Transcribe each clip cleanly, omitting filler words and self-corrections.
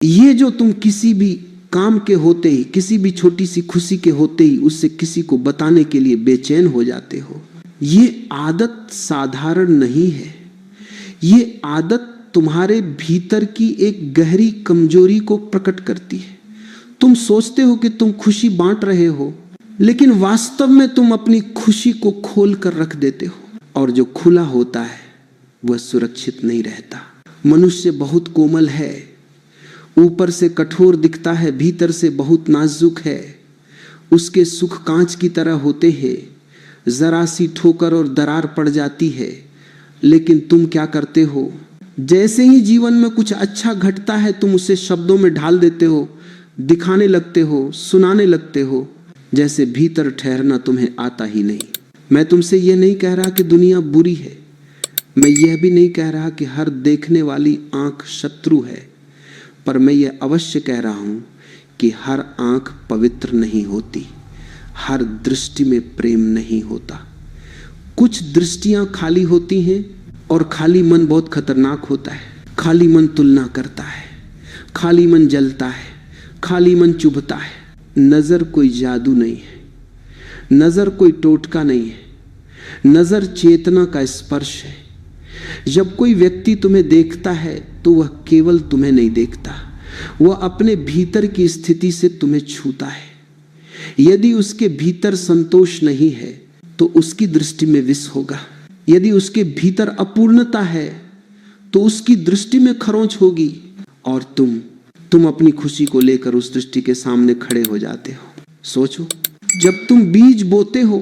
ये जो तुम किसी भी काम के होते ही, किसी भी छोटी सी खुशी के होते ही उससे किसी को बताने के लिए बेचैन हो जाते हो, ये आदत साधारण नहीं है। ये आदत तुम्हारे भीतर की एक गहरी कमजोरी को प्रकट करती है। तुम सोचते हो कि तुम खुशी बांट रहे हो, लेकिन वास्तव में तुम अपनी खुशी को खोल कर रख देते हो, और जो खुला होता है वह सुरक्षित नहीं रहता। मनुष्य बहुत कोमल है, ऊपर से कठोर दिखता है, भीतर से बहुत नाजुक है। उसके सुख कांच की तरह होते हैं, जरा सी ठोकर और दरार पड़ जाती है। लेकिन तुम क्या करते हो, जैसे ही जीवन में कुछ अच्छा घटता है तुम उसे शब्दों में ढाल देते हो, दिखाने लगते हो, सुनाने लगते हो, जैसे भीतर ठहरना तुम्हें आता ही नहीं। मैं तुमसे यह नहीं कह रहा कि दुनिया बुरी है, मैं यह भी नहीं कह रहा कि हर देखने वाली आंख शत्रु है, पर मैं यह अवश्य कह रहा हूं कि हर आंख पवित्र नहीं होती, हर दृष्टि में प्रेम नहीं होता। कुछ दृष्टियां खाली होती हैं, और खाली मन बहुत खतरनाक होता है। खाली मन तुलना करता है, खाली मन जलता है, खाली मन चुभता है। नजर कोई जादू नहीं है, नजर कोई टोटका नहीं है, नजर चेतना का स्पर्श है। जब कोई व्यक्ति तुम्हें देखता है तो वह केवल तुम्हें नहीं देखता, वह अपने भीतर की स्थिति से तुम्हें छूता है। यदि उसके भीतर संतोष नहीं है तो उसकी दृष्टि में विष होगा। यदि उसके भीतर अपूर्णता है तो उसकी दृष्टि में खरोंच होगी, और तुम अपनी खुशी को लेकर उस दृष्टि के सामने खड़े हो जाते हो। सोचो, जब तुम बीज बोते हो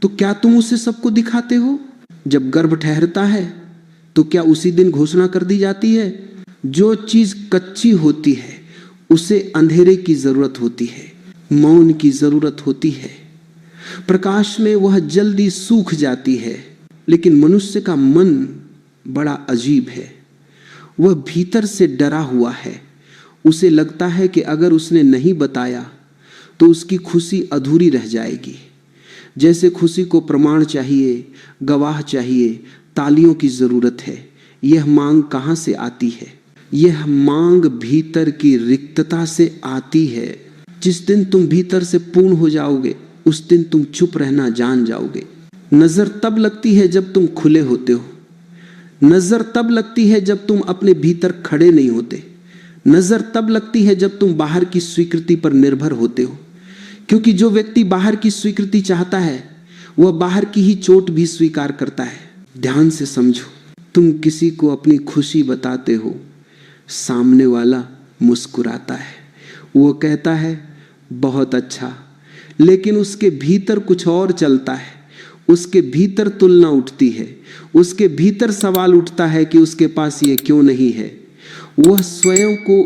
तो क्या तुम उसे सबको दिखाते हो? जब गर्भ ठहरता है तो क्या उसी दिन घोषणा कर दी जाती है? जो चीज कच्ची होती है उसे अंधेरे की जरूरत होती है, मौन की जरूरत होती है। प्रकाश में वह जल्दी सूख जाती है। लेकिन मनुष्य का मन बड़ा अजीब है, वह भीतर से डरा हुआ है। उसे लगता है कि अगर उसने नहीं बताया तो उसकी खुशी अधूरी रह जाएगी। जैसे खुशी को प्रमाण चाहिए, गवाह चाहिए, तालियों की जरूरत है। यह मांग कहां से आती है? यह मांग भीतर की रिक्तता से आती है। जिस दिन तुम भीतर से पूर्ण हो जाओगे उस दिन तुम चुप रहना जान जाओगे। नजर तब लगती है जब तुम खुले होते हो, नजर तब लगती है जब तुम अपने भीतर खड़े नहीं होते, नजर तब लगती है जब तुम बाहर की स्वीकृति पर निर्भर होते हो। क्योंकि जो व्यक्ति बाहर की स्वीकृति चाहता है वह बाहर की ही चोट भी स्वीकार करता है। ध्यान से समझो, तुम किसी को अपनी खुशी बताते हो, सामने वाला मुस्कुराता है, वो कहता है बहुत अच्छा, लेकिन उसके भीतर कुछ और चलता है। उसके भीतर तुलना उठती है, उसके भीतर सवाल उठता है कि उसके पास ये क्यों नहीं है। वह स्वयं को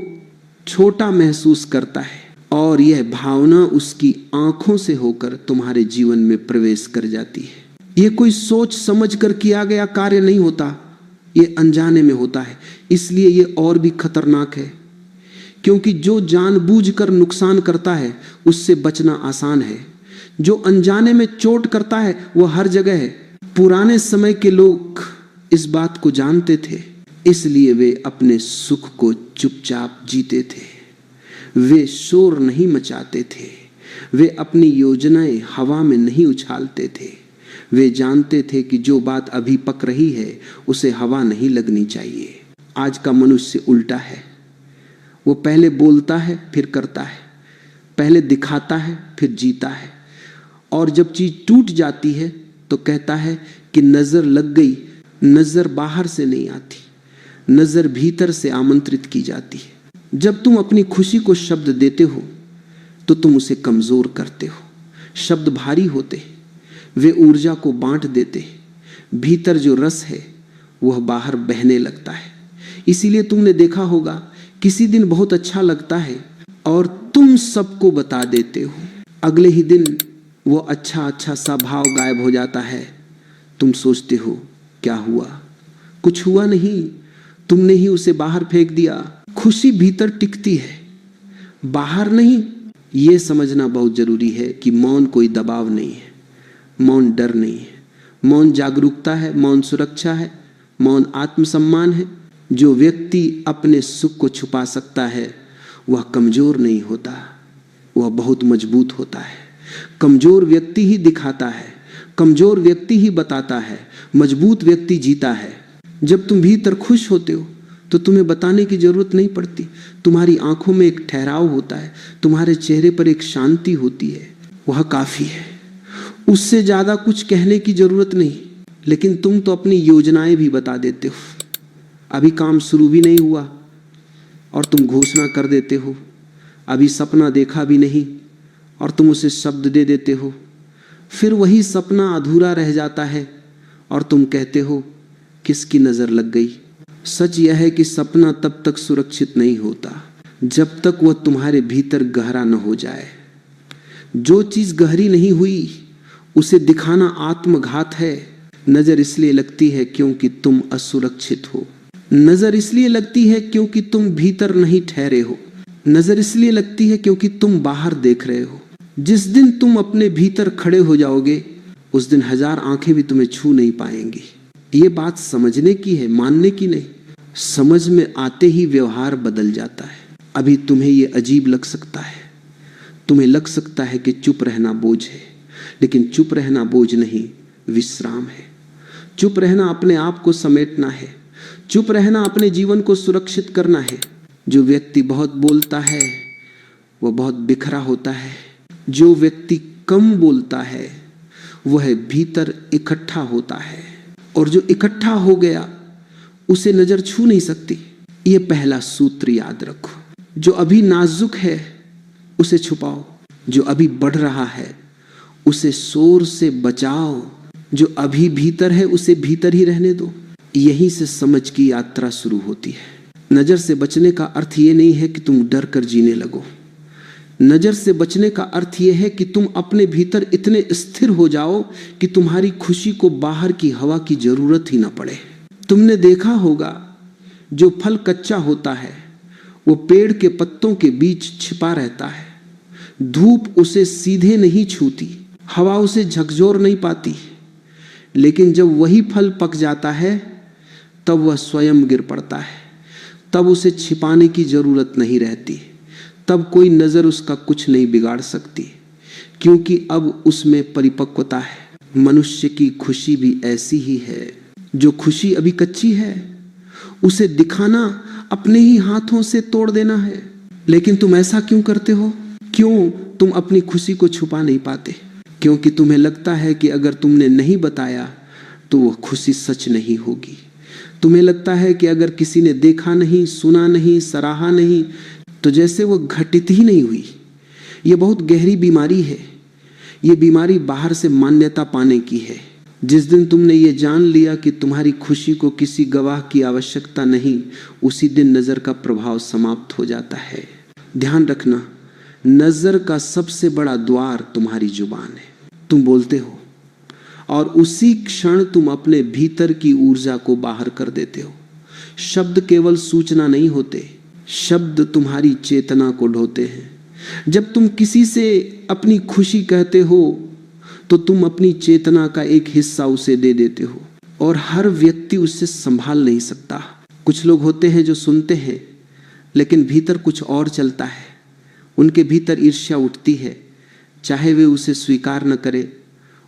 छोटा महसूस करता है, और यह भावना उसकी आंखों से होकर तुम्हारे जीवन में प्रवेश कर जाती है। यह कोई सोच समझ कर किया गया कार्य नहीं होता, यह अनजाने में होता है। इसलिए यह और भी खतरनाक है, क्योंकि जो जानबूझकर नुकसान करता है उससे बचना आसान है। जो अनजाने में चोट करता है वह हर जगह है। पुराने समय के लोग इस बात को जानते थे, इसलिए वे अपने सुख को चुपचाप जीते थे। वे शोर नहीं मचाते थे, वे अपनी योजनाएं हवा में नहीं उछालते थे। वे जानते थे कि जो बात अभी पक रही है उसे हवा नहीं लगनी चाहिए। आज का मनुष्य उल्टा है, वो पहले बोलता है फिर करता है, पहले दिखाता है फिर जीता है, और जब चीज टूट जाती है तो कहता है कि नजर लग गई। नजर बाहर से नहीं आती, नजर भीतर से आमंत्रित की जाती है। जब तुम अपनी खुशी को शब्द देते हो तो तुम उसे कमजोर करते हो। शब्द भारी होते, वे ऊर्जा को बांट देते, भीतर जो रस है वह बाहर बहने लगता है। इसीलिए तुमने देखा होगा, किसी दिन बहुत अच्छा लगता है और तुम सबको बता देते हो, अगले ही दिन वो अच्छा सा भाव गायब हो जाता है। तुम सोचते हो क्या हुआ? कुछ हुआ नहीं, तुमने ही उसे बाहर फेंक दिया। खुशी भीतर टिकती है, बाहर नहीं। ये समझना बहुत जरूरी है कि मौन कोई दबाव नहीं है, मौन डर नहीं है, मौन जागरूकता है, मौन सुरक्षा है, मौन आत्मसम्मान है, जो व्यक्ति अपने सुख को छुपा सकता है वह कमजोर नहीं होता, वह बहुत मजबूत होता है। कमजोर व्यक्ति ही दिखाता है, कमजोर व्यक्ति ही बताता है, मजबूत व्यक्ति जीता है। जब तुम भीतर खुश होते हो तो तुम्हें बताने की जरूरत नहीं पड़ती। तुम्हारी आंखों में एक ठहराव होता है, तुम्हारे चेहरे पर एक शांति होती है, वह काफी है। उससे ज्यादा कुछ कहने की जरूरत नहीं। लेकिन तुम तो अपनी योजनाएं भी बता देते हो। अभी काम शुरू भी नहीं हुआ और तुम घोषणा कर देते हो, अभी सपना देखा भी नहीं और तुम उसे शब्द दे देते हो। फिर वही सपना अधूरा रह जाता है और तुम कहते हो किसकी नजर लग गई। सच यह है कि सपना तब तक सुरक्षित नहीं होता जब तक वह तुम्हारे भीतर गहरा न हो जाए। जो चीज गहरी नहीं हुई उसे दिखाना आत्मघात है। नजर इसलिए लगती है क्योंकि तुम असुरक्षित हो। नजर इसलिए लगती है क्योंकि तुम भीतर नहीं ठहरे हो। नजर इसलिए लगती है क्योंकि तुम बाहर देख रहे हो। जिस दिन तुम अपने भीतर खड़े हो जाओगे उस दिन 1000 आंखें भी तुम्हें छू नहीं पाएंगी। ये बात समझने की है, मानने की नहीं। समझ में आते ही व्यवहार बदल जाता है। अभी तुम्हें ये अजीब लग सकता है, तुम्हें लग सकता है कि चुप रहना बोझ है, लेकिन चुप रहना बोझ नहीं, विश्राम है। चुप रहना अपने आप को समेटना है, चुप रहना अपने जीवन को सुरक्षित करना है। जो व्यक्ति बहुत बोलता है वह बहुत बिखरा होता है। जो व्यक्ति कम बोलता है वह भीतर इकट्ठा होता है, और जो इकट्ठा हो गया उसे नजर छू नहीं सकती। ये पहला सूत्र याद रखो। जो अभी नाजुक है उसे छुपाओ, जो अभी बढ़ रहा है उसे शोर से बचाओ, जो अभी भीतर है उसे भीतर ही रहने दो। यहीं से समझ की यात्रा शुरू होती है। नजर से बचने का अर्थ ये नहीं है कि तुम डर कर जीने लगो। नजर से बचने का अर्थ यह है कि तुम अपने भीतर इतने स्थिर हो जाओ कि तुम्हारी खुशी को बाहर की हवा की जरूरत ही ना पड़े। तुमने देखा होगा जो फल कच्चा होता है वो पेड़ के पत्तों के बीच छिपा रहता है। धूप उसे सीधे नहीं छूती, हवा उसे झकझोर नहीं पाती, लेकिन जब वही फल पक जाता है तब वह स्वयं गिर पड़ता है। तब उसे छिपाने की जरूरत नहीं रहती, तब कोई नजर उसका कुछ नहीं बिगाड़ सकती, क्योंकि अब उसमें परिपक्वता है। मनुष्य की खुशी भी ऐसी ही है। जो खुशी अभी कच्ची है उसे दिखाना अपने ही हाथों से तोड़ देना है। लेकिन तुम ऐसा क्यों करते हो? क्यों तुम अपनी खुशी को छुपा नहीं पाते? क्योंकि तुम्हें लगता है कि अगर तुमने नहीं बताया तो वह खुशी सच नहीं होगी। तुम्हें लगता है कि अगर किसी ने देखा नहीं, सुना नहीं, सराहा नहीं तो जैसे वो घटित ही नहीं हुई। यह बहुत गहरी बीमारी है। ये बीमारी बाहर से मान्यता पाने की है। जिस दिन तुमने ये जान लिया कि तुम्हारी खुशी को किसी गवाह की आवश्यकता नहीं, उसी दिन नजर का प्रभाव समाप्त हो जाता है। ध्यान रखना, नजर का सबसे बड़ा द्वार तुम्हारी जुबान है। तुम बोलते हो और उसी क्षण तुम अपने भीतर की ऊर्जा को बाहर कर देते हो। शब्द केवल सूचना नहीं होते, शब्द तुम्हारी चेतना को ढोते हैं। जब तुम किसी से अपनी खुशी कहते हो तो तुम अपनी चेतना का एक हिस्सा उसे दे देते हो, और हर व्यक्ति उससे संभाल नहीं सकता। कुछ लोग होते हैं जो सुनते हैं लेकिन भीतर कुछ और चलता है। उनके भीतर ईर्ष्या उठती है, चाहे वे उसे स्वीकार न करें।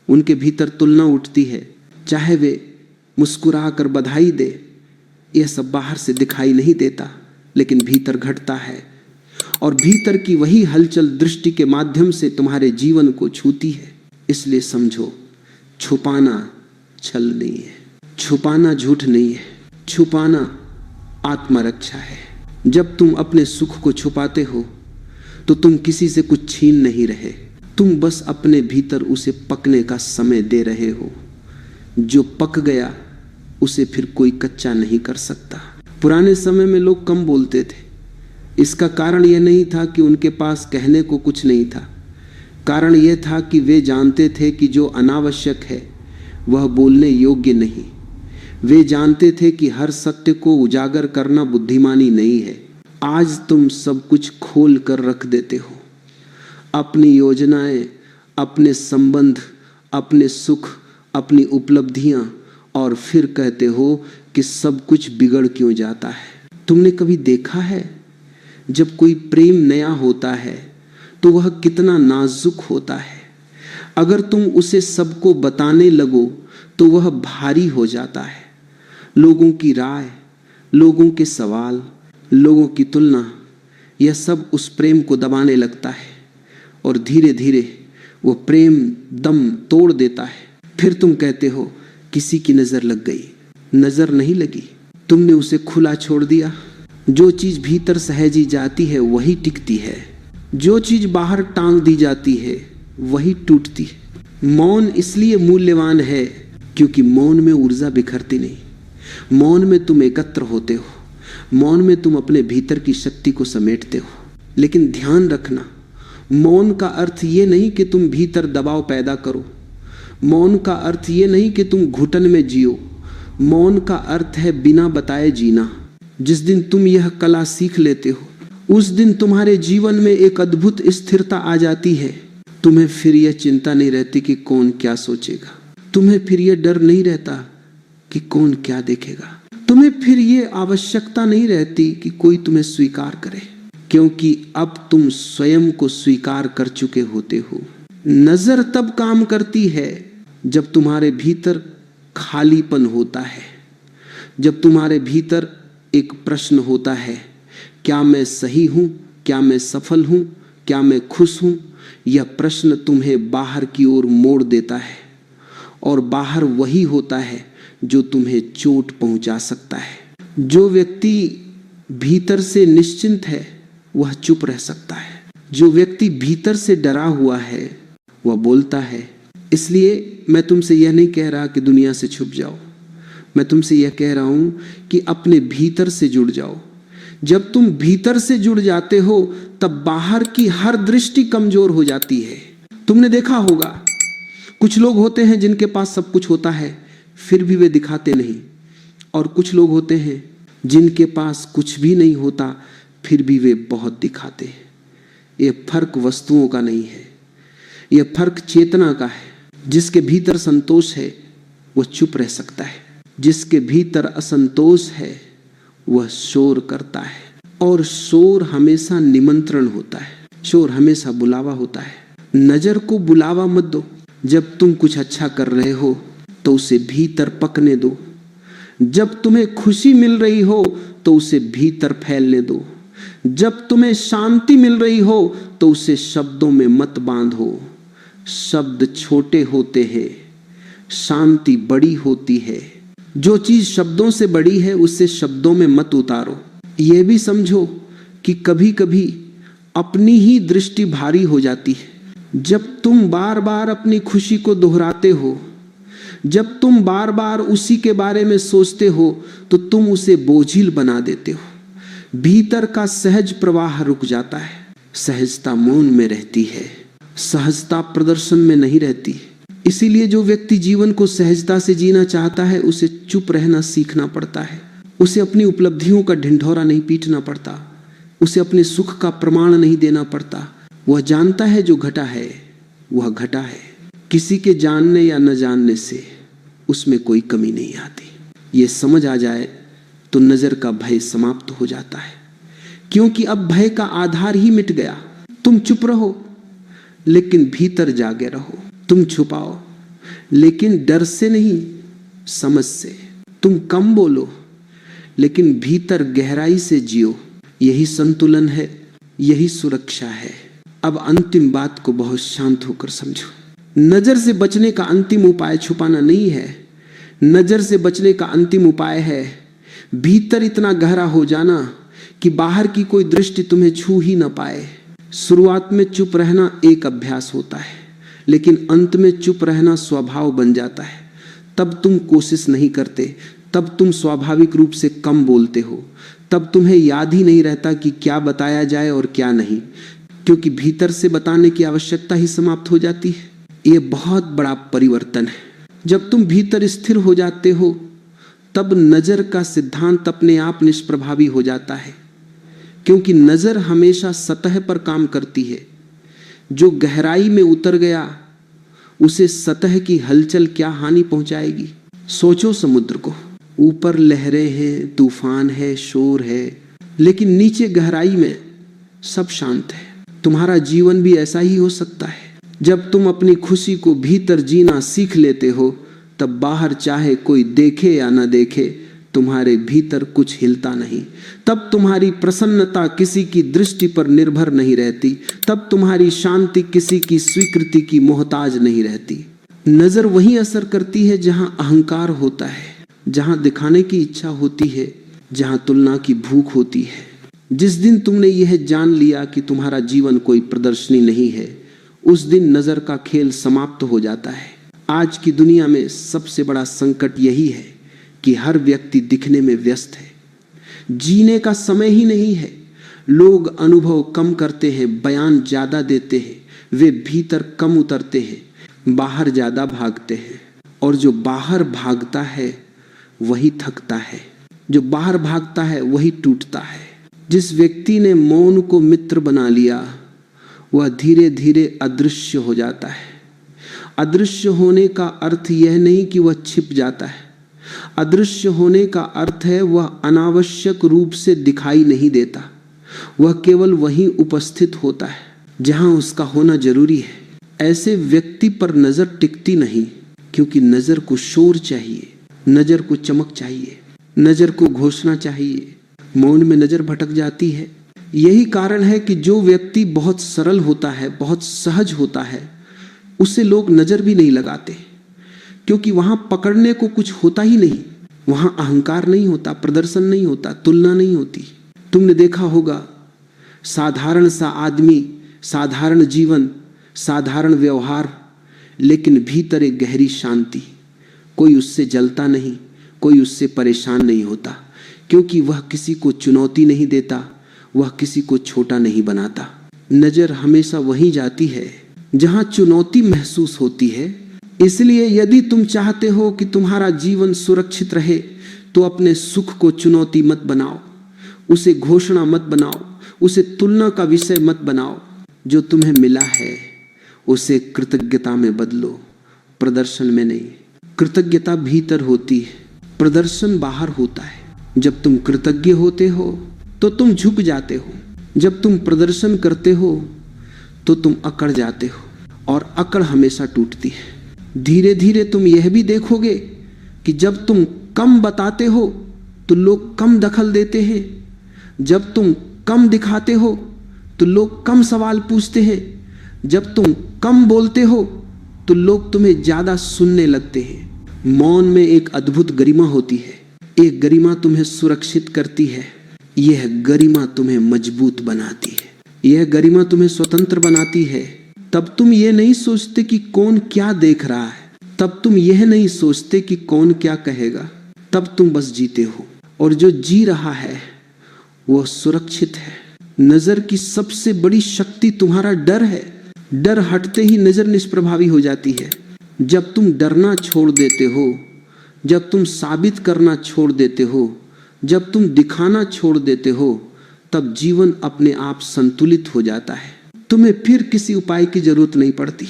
उनके भीतर तुलना उठती है, चाहे वे मुस्कुरा कर बधाई दे। यह सब बाहर से दिखाई नहीं देता, लेकिन भीतर घटता है, और भीतर की वही हलचल दृष्टि के माध्यम से तुम्हारे जीवन को छूती है। इसलिए समझो, छुपाना छल नहीं है, छुपाना झूठ नहीं है, छुपाना आत्मरक्षा है। जब तुम अपने सुख को छुपाते हो तो तुम किसी से कुछ छीन नहीं रहे, तुम बस अपने भीतर उसे पकने का समय दे रहे हो। जो पक गया उसे फिर कोई कच्चा नहीं कर सकता। पुराने समय में लोग कम बोलते थे। इसका कारण यह नहीं था कि उनके पास कहने को कुछ नहीं था। कारण यह था कि वे जानते थे कि जो अनावश्यक है वह बोलने योग्य नहीं। वे जानते थे कि हर सत्य को उजागर करना बुद्धिमानी नहीं है। आज तुम सब कुछ खोल कर रख देते हो, अपनी योजनाएं, अपने संबंध, अपने सुख, अपनी उपलब्धियां, और फिर कहते हो कि सब कुछ बिगड़ क्यों जाता है। तुमने कभी देखा है जब कोई प्रेम नया होता है तो वह कितना नाजुक होता है। अगर तुम उसे सबको बताने लगो तो वह भारी हो जाता है। लोगों की राय, लोगों के सवाल, लोगों की तुलना, यह सब उस प्रेम को दबाने लगता है और धीरे धीरे वो प्रेम दम तोड़ देता है। फिर तुम कहते हो किसी की नजर लग गई। नजर नहीं लगी, तुमने उसे खुला छोड़ दिया। जो चीज भीतर सहेजी जाती है वही टिकती है, जो चीज बाहर टांग दी जाती है वही टूटती है। मौन इसलिए मूल्यवान है क्योंकि मौन में ऊर्जा बिखरती नहीं। मौन में तुम एकत्र होते हो, मौन में तुम अपने भीतर की शक्ति को समेटते हो। लेकिन ध्यान रखना, मौन का अर्थ ये नहीं कि तुम भीतर दबाव पैदा करो। मौन का अर्थ ये नहीं कि तुम घुटन में जियो। मौन का अर्थ है बिना बताए जीना। जिस दिन तुम यह कला सीख लेते हो उस दिन तुम्हारे जीवन में एक अद्भुत स्थिरता आ जाती है। तुम्हें फिर यह चिंता नहीं रहती कि कौन क्या सोचेगा। तुम्हें फिर यह डर नहीं रहता कि कौन क्या देखेगा। तुम्हें फिर यह आवश्यकता नहीं रहती कि कोई तुम्हें स्वीकार करे, क्योंकि अब तुम स्वयं को स्वीकार कर चुके होते हो। नजर तब काम करती है जब तुम्हारे भीतर खालीपन होता है, जब तुम्हारे भीतर एक प्रश्न होता है, क्या मैं सही हूं, क्या मैं सफल हूं, क्या मैं खुश हूं। यह प्रश्न तुम्हें बाहर की ओर मोड़ देता है और बाहर वही होता है जो तुम्हें चोट पहुंचा सकता है। जो व्यक्ति भीतर से निश्चिंत है वह चुप रह सकता है। जो व्यक्ति भीतर से डरा हुआ है वह बोलता है। इसलिए मैं तुमसे यह नहीं कह रहा कि दुनिया से छुप जाओ, मैं तुमसे यह कह रहा हूं कि अपने भीतर से जुड़ जाओ। जब तुम भीतर से जुड़ जाते हो तब बाहर की हर दृष्टि कमजोर हो जाती है। तुमने देखा होगा कुछ लोग होते हैं जिनके पास सब कुछ होता है फिर भी वे दिखाते नहीं, और कुछ लोग होते हैं जिनके पास कुछ भी नहीं होता फिर भी वे बहुत दिखाते हैं। यह फर्क वस्तुओं का नहीं है, यह फर्क चेतना का है। जिसके भीतर संतोष है वह चुप रह सकता है, जिसके भीतर असंतोष है वह शोर करता है। और शोर हमेशा निमंत्रण होता है, शोर हमेशा बुलावा होता है। नजर को बुलावा मत दो। जब तुम कुछ अच्छा कर रहे हो तो उसे भीतर पकने दो। जब तुम्हें खुशी मिल रही हो तो उसे भीतर फैलने दो। जब तुम्हें शांति मिल रही हो तो उसे शब्दों में मत बांधो। शब्द छोटे होते हैं, शांति बड़ी होती है। जो चीज शब्दों से बड़ी है उसे शब्दों में मत उतारो। यह भी समझो कि कभी कभी अपनी ही दृष्टि भारी हो जाती है। जब तुम बार बार अपनी खुशी को दोहराते हो, जब तुम बार बार उसी के बारे में सोचते हो तो तुम उसे बोझिल बना देते हो। भीतर का सहज प्रवाह रुक जाता है। सहजता मौन में रहती है, सहजता प्रदर्शन में नहीं रहती। इसीलिए जो व्यक्ति जीवन को सहजता से जीना चाहता है उसे चुप रहना सीखना पड़ता है। उसे अपनी उपलब्धियों का ढिंढोरा नहीं पीटना पड़ता, उसे अपने सुख का प्रमाण नहीं देना पड़ता। वह जानता है जो घटा है वह घटा है। किसी के जानने या न जानने से उसमें कोई कमी नहीं आती। ये समझ आ जाए तो नजर का भय समाप्त हो जाता है, क्योंकि अब भय का आधार ही मिट गया। तुम चुप रहो लेकिन भीतर जागे रहो। तुम छुपाओ लेकिन डर से नहीं, समझ से। तुम कम बोलो लेकिन भीतर गहराई से जियो। यही संतुलन है, यही सुरक्षा है। अब अंतिम बात को बहुत शांत होकर समझो। नजर से बचने का अंतिम उपाय छुपाना नहीं है। नजर से बचने का अंतिम उपाय है भीतर इतना गहरा हो जाना कि बाहर की कोई दृष्टि तुम्हें छू ही ना पाए। शुरुआत में चुप रहना एक अभ्यास होता है, लेकिन अंत में चुप रहना स्वभाव बन जाता है। तब तुम कोशिश नहीं करते, तब तुम स्वाभाविक रूप से कम बोलते हो। तब तुम्हें याद ही नहीं रहता कि क्या बताया जाए और क्या नहीं, क्योंकि भीतर से बताने की आवश्यकता ही समाप्त हो जाती है। ये बहुत बड़ा परिवर्तन है। जब तुम भीतर स्थिर हो जाते हो तब नजर का सिद्धांत अपने आप निष्प्रभावी हो जाता है, क्योंकि नजर हमेशा सतह पर काम करती है। जो गहराई में उतर गया उसे सतह की हलचल क्या हानि पहुंचाएगी। सोचो समुद्र को, ऊपर लहरें हैं, तूफान है, शोर है, लेकिन नीचे गहराई में सब शांत है। तुम्हारा जीवन भी ऐसा ही हो सकता है। जब तुम अपनी खुशी को भीतर जीना सीख लेते हो, तब बाहर चाहे कोई देखे या न देखे, तुम्हारे भीतर कुछ हिलता नहीं। तब तुम्हारी प्रसन्नता किसी की दृष्टि पर निर्भर नहीं रहती। तब तुम्हारी शांति किसी की स्वीकृति की मोहताज नहीं रहती। नजर वहीं असर करती है जहां अहंकार होता है, जहां दिखाने की इच्छा होती है, जहां तुलना की भूख होती है। जिस दिन तुमने यह जान लिया कि तुम्हारा जीवन कोई प्रदर्शनी नहीं है, उस दिन नजर का खेल समाप्त हो जाता है। आज की दुनिया में सबसे बड़ा संकट यही है कि हर व्यक्ति दिखने में व्यस्त है। जीने का समय ही नहीं है। लोग अनुभव कम करते हैं, बयान ज्यादा देते हैं, वे भीतर कम उतरते हैं, बाहर ज्यादा भागते हैं। और जो बाहर भागता है वही थकता है, जो बाहर भागता है वही टूटता है। जिस व्यक्ति ने मौन को मित्र बना लिया, वह धीरे धीरे अदृश्य हो जाता है। अदृश्य होने का अर्थ यह नहीं कि वह छिप जाता है। अदृश्य होने का अर्थ है वह अनावश्यक रूप से दिखाई नहीं देता। वह केवल वहीं उपस्थित होता है जहां उसका होना जरूरी है। ऐसे व्यक्ति पर नजर टिकती नहीं, क्योंकि नजर को शोर चाहिए, नजर को चमक चाहिए, नजर को घोषणा चाहिए। मौन में नजर भटक जाती है। यही कारण है कि जो व्यक्ति बहुत सरल होता है, बहुत सहज होता है, उसे लोग नजर भी नहीं लगाते, क्योंकि वहां पकड़ने को कुछ होता ही नहीं। वहां अहंकार नहीं होता, प्रदर्शन नहीं होता, तुलना नहीं होती। तुमने देखा होगा, साधारण सा आदमी, साधारण जीवन, साधारण व्यवहार, लेकिन भीतर एक गहरी शांति। कोई उससे जलता नहीं, कोई उससे परेशान नहीं होता, क्योंकि वह किसी को चुनौती नहीं देता, वह किसी को छोटा नहीं बनाता। नजर हमेशा वहीं जाती है जहां चुनौती महसूस होती है। इसलिए यदि तुम चाहते हो कि तुम्हारा जीवन सुरक्षित रहे, तो अपने सुख को चुनौती मत बनाओ, उसे घोषणा मत बनाओ, उसे तुलना का विषय मत बनाओ। जो तुम्हें मिला है उसे कृतज्ञता में बदलो, प्रदर्शन में नहीं। कृतज्ञता भीतर होती है, प्रदर्शन बाहर होता है। जब तुम कृतज्ञ होते हो तो तुम झुक जाते हो, जब तुम प्रदर्शन करते हो तो तुम अकड़ जाते हो, और अकड़ हमेशा टूटती है। धीरे धीरे तुम यह भी देखोगे कि जब तुम कम बताते हो तो लोग कम दखल देते हैं, जब तुम कम दिखाते हो तो लोग कम सवाल पूछते हैं, जब तुम कम बोलते हो तो लोग तुम्हें ज्यादा सुनने लगते हैं। मौन में एक अद्भुत गरिमा होती है। एक गरिमा तुम्हें सुरक्षित करती है, यह गरिमा तुम्हें मजबूत बनाती है, यह गरिमा तुम्हें स्वतंत्र बनाती है। तब तुम ये नहीं सोचते कि कौन क्या देख रहा है, तब तुम यह नहीं सोचते कि कौन क्या कहेगा, तब तुम बस जीते हो। और जो जी रहा है वह सुरक्षित है। नजर की सबसे बड़ी शक्ति तुम्हारा डर है। डर हटते ही नजर निष्प्रभावी हो जाती है। जब तुम डरना छोड़ देते हो, जब तुम साबित करना छोड़ देते हो, जब तुम दिखाना छोड़ देते हो, तब जीवन अपने आप संतुलित हो जाता है। तुम्हें फिर किसी उपाय की जरूरत नहीं पड़ती,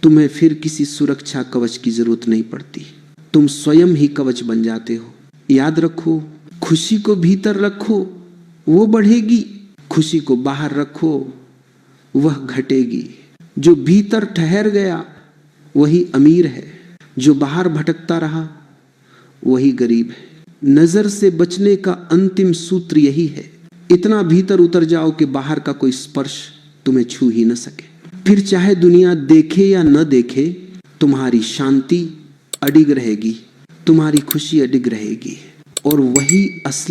तुम्हें फिर किसी सुरक्षा कवच की जरूरत नहीं पड़ती। तुम स्वयं ही कवच बन जाते हो। याद रखो, खुशी को भीतर रखो, वो बढ़ेगी। खुशी को बाहर रखो, वह घटेगी। जो भीतर ठहर गया वही अमीर है, जो बाहर भटकता रहा वही गरीब है। नजर से बचने का अंतिम सूत्र यही है, इतना भीतर उतर जाओ कि बाहर का कोई स्पर्श तुम्हें छू ही न सके। फिर चाहे दुनिया देखे या न देखे, तुम्हारी शांति अडिग रहेगी, तुम्हारी खुशी अडिग रहेगी, और वही असली